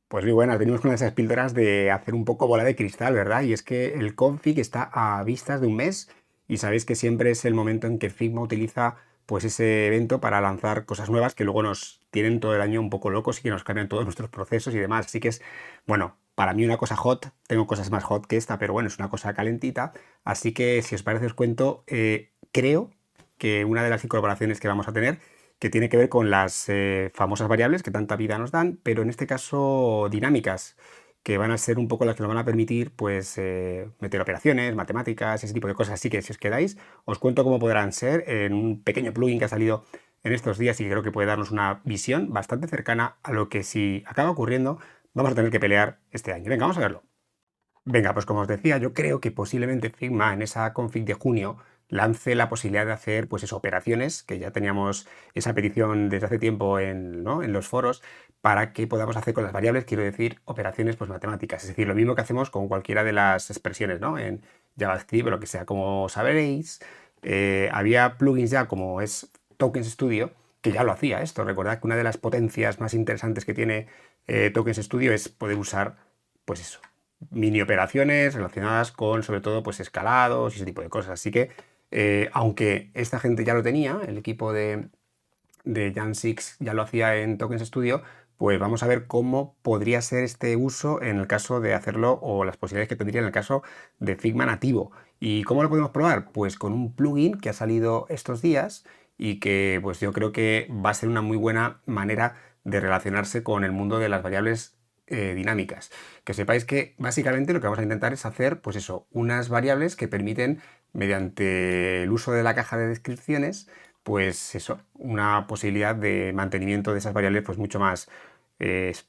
Pues muy buenas, venimos con esas píldoras de hacer un poco bola de cristal, ¿verdad? Y es que el config está a vistas de un mes y sabéis que siempre es el momento en que Figma utiliza pues ese evento para lanzar cosas nuevas que luego nos tienen todo el año un poco locos y que nos cambian todos nuestros procesos y demás. Así que es, bueno, para mí una cosa hot, tengo cosas más hot que esta, pero bueno, es una cosa calentita. Así que si os parece os cuento, creo que una de las incorporaciones que vamos a tener que tiene que ver con las famosas variables que tanta vida nos dan, pero en este caso dinámicas, que van a ser un poco las que nos van a permitir pues, meter operaciones, matemáticas, ese tipo de cosas. Así que si os quedáis, os cuento cómo podrán ser en un pequeño plugin que ha salido en estos días y que creo que puede darnos una visión bastante cercana a lo que si acaba ocurriendo vamos a tener que pelear este año. Venga, vamos a verlo. Venga, pues como os decía, yo creo que posiblemente Figma en esa config de junio lance la posibilidad de hacer pues eso, operaciones, que ya teníamos esa petición desde hace tiempo ¿no? en los foros, para que podamos hacer con las variables, quiero decir, operaciones pues, matemáticas. Es decir, lo mismo que hacemos con cualquiera de las expresiones, ¿no? En JavaScript o lo que sea. Como sabréis, había plugins ya como es Tokens Studio, que ya lo hacía esto. Recordad que una de las potencias más interesantes que tiene Tokens Studio es poder usar, pues eso, mini operaciones relacionadas con, sobre todo, pues escalados y ese tipo de cosas. Así que, aunque esta gente ya lo tenía, el equipo de Jan Six ya lo hacía en Tokens Studio, pues vamos a ver cómo podría ser este uso en el caso de hacerlo o las posibilidades que tendría en el caso de Figma nativo. ¿Y cómo lo podemos probar? Pues con un plugin que ha salido estos días y que pues yo creo que va a ser una muy buena manera de relacionarse con el mundo de las variables dinámicas. Que sepáis que básicamente lo que vamos a intentar es hacer, pues eso, unas variables que permiten, mediante el uso de la caja de descripciones, pues eso, una posibilidad de mantenimiento de esas variables pues mucho más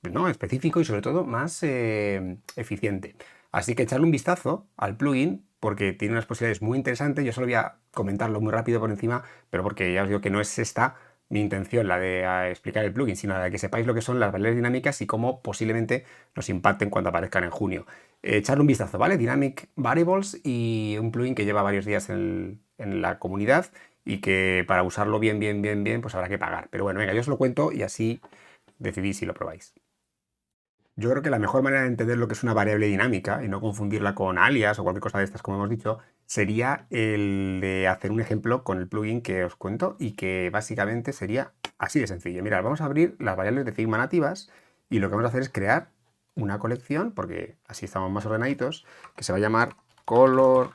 ¿no? específico y sobre todo más eficiente. Así que echarle un vistazo al plugin porque tiene unas posibilidades muy interesantes. Yo solo voy a comentarlo muy rápido por encima, pero porque ya os digo que no es esta mi intención, la de explicar el plugin, sino la de que sepáis lo que son las variables dinámicas y cómo posiblemente nos impacten cuando aparezcan en junio. Echarle un vistazo, ¿vale? Dynamic Variables y un plugin que lleva varios días en la comunidad y que para usarlo bien, pues habrá que pagar. Pero bueno, venga, yo os lo cuento y así decidís si lo probáis. Yo creo que la mejor manera de entender lo que es una variable dinámica y no confundirla con alias o cualquier cosa de estas, como hemos dicho, sería el de hacer un ejemplo con el plugin que os cuento y que básicamente sería así de sencillo. Mirad, vamos a abrir las variables de Figma nativas y lo que vamos a hacer es crear una colección, porque así estamos más ordenaditos, que se va a llamar Color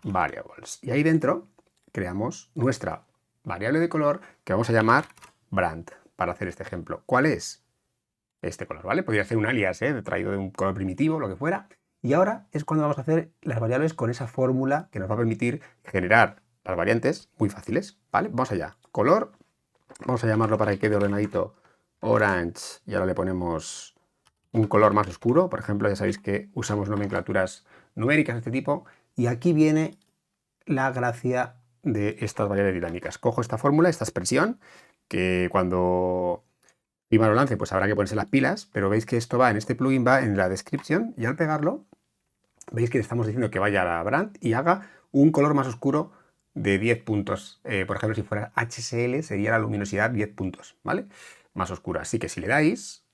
Variables. Y ahí dentro creamos nuestra variable de color que vamos a llamar brand para hacer este ejemplo. ¿Cuál es? Este color, ¿vale? Podría ser un alias, traído de un color primitivo, lo que fuera. Y ahora es cuando vamos a hacer las variables con esa fórmula que nos va a permitir generar las variantes muy fáciles, ¿vale? Vamos allá. Color, vamos a llamarlo para que quede ordenadito orange y ahora le ponemos un color más oscuro. Por ejemplo, ya sabéis que usamos nomenclaturas numéricas de este tipo. Y aquí viene la gracia de estas variables dinámicas. Cojo esta fórmula, esta expresión, que cuando Figma lo lance, pues habrá que ponerse las pilas, pero veis que esto va en este plugin, va en la descripción y al pegarlo, veis que le estamos diciendo que vaya a la brand y haga un color más oscuro de 10 puntos. Por ejemplo, si fuera HSL sería la luminosidad 10 puntos, ¿vale? Más oscura. Así que si le dais,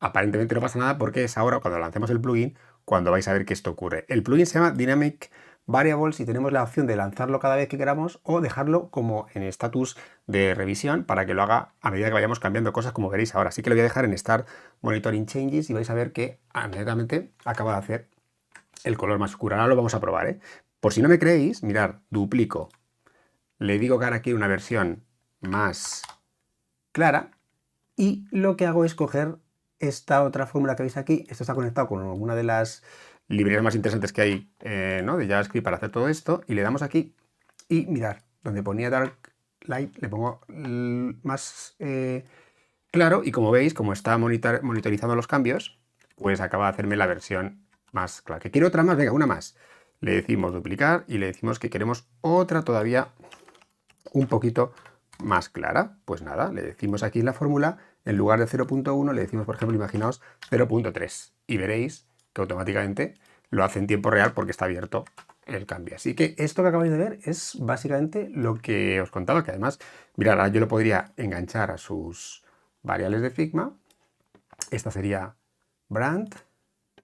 aparentemente no pasa nada porque es ahora cuando lancemos el plugin cuando vais a ver que esto ocurre. El plugin se llama Dynamic Variables y tenemos la opción de lanzarlo cada vez que queramos o dejarlo como en estatus de revisión para que lo haga a medida que vayamos cambiando cosas como veréis ahora. Así que lo voy a dejar en Start Monitoring Changes y vais a ver que inmediatamente acaba de hacer el color más oscuro. Ahora lo vamos a probar, ¿eh? Por si no me creéis, mirad, duplico. Le digo que ahora quiero una versión más clara y lo que hago es coger esta otra fórmula que veis aquí. Esto está conectado con alguna de las librerías más interesantes que hay ¿no? de JavaScript para hacer todo esto. Y le damos aquí y mirar, donde ponía Dark Light le pongo más claro. Y como veis, como está monitorizando los cambios, pues acaba de hacerme la versión más clara. ¿Que quiero otra más? Venga, una más. Le decimos duplicar y le decimos que queremos otra todavía un poquito más clara. Pues nada, le decimos aquí en la fórmula, en lugar de 0.1, le decimos, por ejemplo, imaginaos 0.3 y veréis que automáticamente lo hace en tiempo real porque está abierto el cambio. Así que esto que acabáis de ver es básicamente lo que os contaba, que además, mirad, yo lo podría enganchar a sus variables de Figma. Esta sería brand,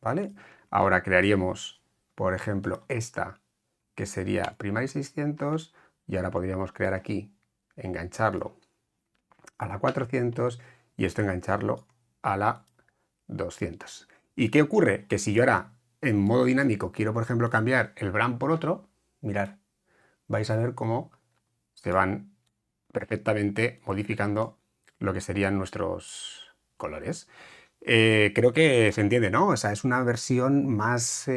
¿vale? Ahora crearíamos, por ejemplo, esta, que sería primary 600, y ahora podríamos crear aquí, engancharlo a la 400 y esto engancharlo a la 200. ¿Y qué ocurre? Que si yo ahora en modo dinámico quiero, por ejemplo, cambiar el brand por otro, mirad, vais a ver cómo se van perfectamente modificando lo que serían nuestros colores. Creo que se entiende, ¿no? O sea, es una versión más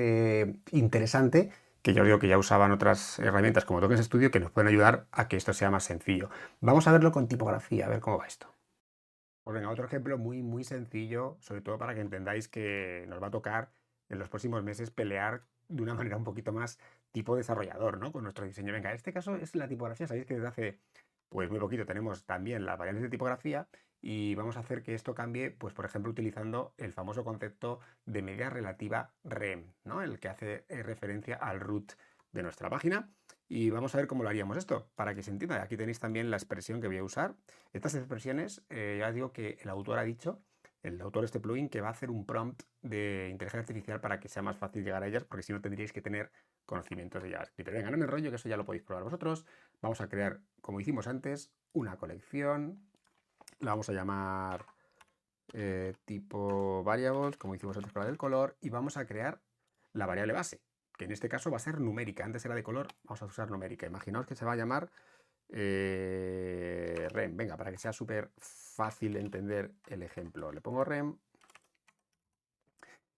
interesante que yo digo que ya usaban otras herramientas como Tokens Studio que nos pueden ayudar a que esto sea más sencillo. Vamos a verlo con tipografía, a ver cómo va esto. Pues venga, otro ejemplo muy, muy sencillo, sobre todo para que entendáis que nos va a tocar en los próximos meses pelear de una manera un poquito más tipo desarrollador, ¿no? Con nuestro diseño. Venga, en este caso es la tipografía. Sabéis que desde hace pues muy poquito tenemos también las variantes de tipografía y vamos a hacer que esto cambie, pues por ejemplo, utilizando el famoso concepto de medida relativa REM, ¿no? El que hace referencia al root de nuestra página. Y vamos a ver cómo lo haríamos esto, para que se entienda. Aquí tenéis también la expresión que voy a usar. Estas expresiones, ya os digo que el autor ha dicho, el autor de este plugin, que va a hacer un prompt de inteligencia artificial para que sea más fácil llegar a ellas, porque si no tendríais que tener conocimientos de JavaScript. Pero venga, no me enrollo, que eso ya lo podéis probar vosotros. Vamos a crear, como hicimos antes, una colección. La vamos a llamar tipo variables, como hicimos antes con la del color, y vamos a crear la variable base, que en este caso va a ser numérica. Antes era de color, vamos a usar numérica. Imaginaos que se va a llamar rem. Venga, para que sea súper fácil entender el ejemplo. Le pongo rem.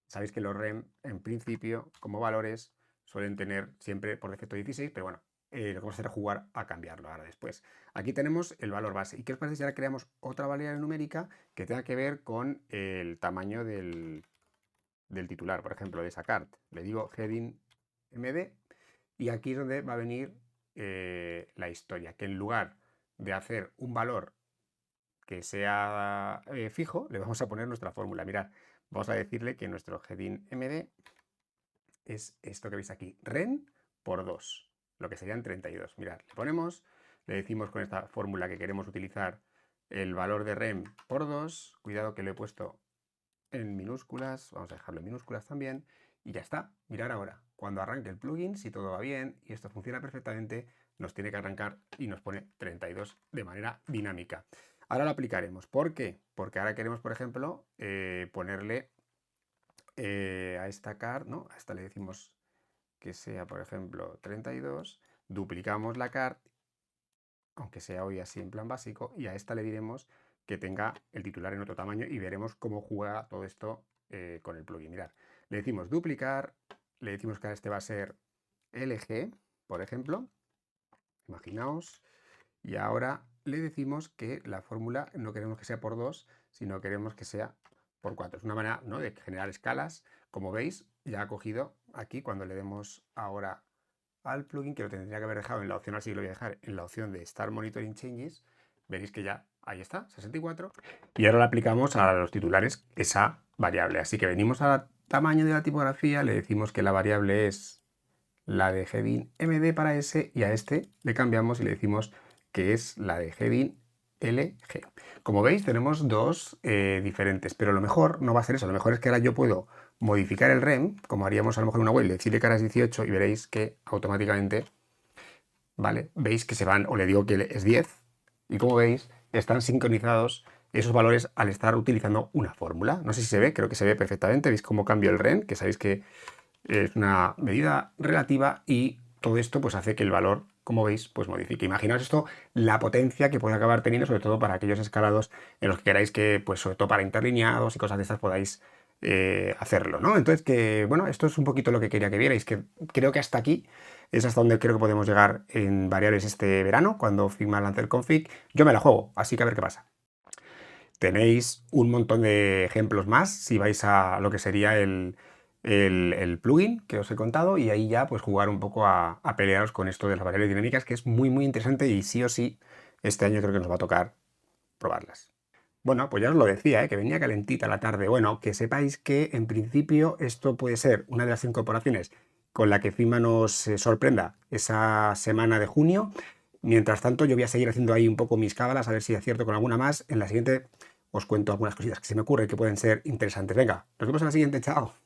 Sabéis que los rem, en principio, como valores, suelen tener siempre por defecto 16, pero bueno, lo que vamos a hacer es jugar a cambiarlo ahora después. Aquí tenemos el valor base. ¿Y qué os parece si ahora creamos otra variable numérica que tenga que ver con el tamaño del titular? Por ejemplo, de esa cart. Le digo heading md y aquí es donde va a venir la historia, que en lugar de hacer un valor que sea fijo, le vamos a poner nuestra fórmula. Mirad, vamos a decirle que nuestro heading md es esto que veis aquí, ren por 2, lo que serían 32. Mirad, le ponemos, le decimos con esta fórmula que queremos utilizar el valor de ren por 2, cuidado que lo he puesto en minúsculas, vamos a dejarlo en minúsculas también, y ya está. Mirad ahora, cuando arranque el plugin, si todo va bien y esto funciona perfectamente, nos tiene que arrancar y nos pone 32 de manera dinámica. Ahora lo aplicaremos. ¿Por qué? Porque ahora queremos, por ejemplo, ponerle a esta card, ¿no? A esta le decimos que sea, por ejemplo, 32, duplicamos la card, aunque sea hoy así en plan básico, y a esta le diremos que tenga el titular en otro tamaño y veremos cómo juega todo esto con el plugin. Mirad, le decimos duplicar, le decimos que ahora este va a ser LG, por ejemplo, imaginaos, y ahora le decimos que la fórmula no queremos que sea por 2, sino queremos que sea por 4. Es una manera, ¿no?, de generar escalas. Como veis, ya ha cogido aquí, cuando le demos ahora al plugin, que lo tendría que haber dejado en la opción, así lo voy a dejar en la opción de Start Monitoring Changes, veréis que ya ahí está, 64. Y ahora le aplicamos a los titulares esa variable. Así que venimos al tamaño de la tipografía, le decimos que la variable es la de heading md para ese, y a este le cambiamos y le decimos que es la de heading LG. Como veis, tenemos dos diferentes, pero lo mejor no va a ser eso. Lo mejor es que ahora yo puedo modificar el rem, como haríamos a lo mejor en una web, decirle que ahora es 18 y veréis que automáticamente, ¿vale? Veis que se van, o le digo que es 10, y como veis, están sincronizados esos valores al estar utilizando una fórmula. No sé si se ve, creo que se ve perfectamente. Veis cómo cambio el rem, que sabéis que es una medida relativa, y todo esto pues hace que el valor, como veis, pues modifique. Imaginaos esto, la potencia que puede acabar teniendo, sobre todo para aquellos escalados en los que queráis que, pues sobre todo para interlineados y cosas de estas, podáis hacerlo, ¿no? Entonces, que bueno, esto es un poquito lo que quería que vierais, que creo que hasta aquí es hasta donde creo que podemos llegar en variables este verano, cuando Figma lance el config. Yo me la juego, así que a ver qué pasa. Tenéis un montón de ejemplos más si vais a lo que sería el plugin que os he contado, y ahí ya pues jugar un poco a pelearos con esto de las variables dinámicas, que es muy muy interesante y sí o sí este año creo que nos va a tocar probarlas. Bueno, pues ya os lo decía, que venía calentita la tarde. Bueno, que sepáis que en principio esto puede ser una de las incorporaciones con la que Figma nos sorprenda esa semana de junio. Mientras tanto, yo voy a seguir haciendo ahí un poco mis cábalas, a ver si acierto con alguna más. En la siguiente os cuento algunas cositas que se me ocurren que pueden ser interesantes. Venga, nos vemos en la siguiente, chao.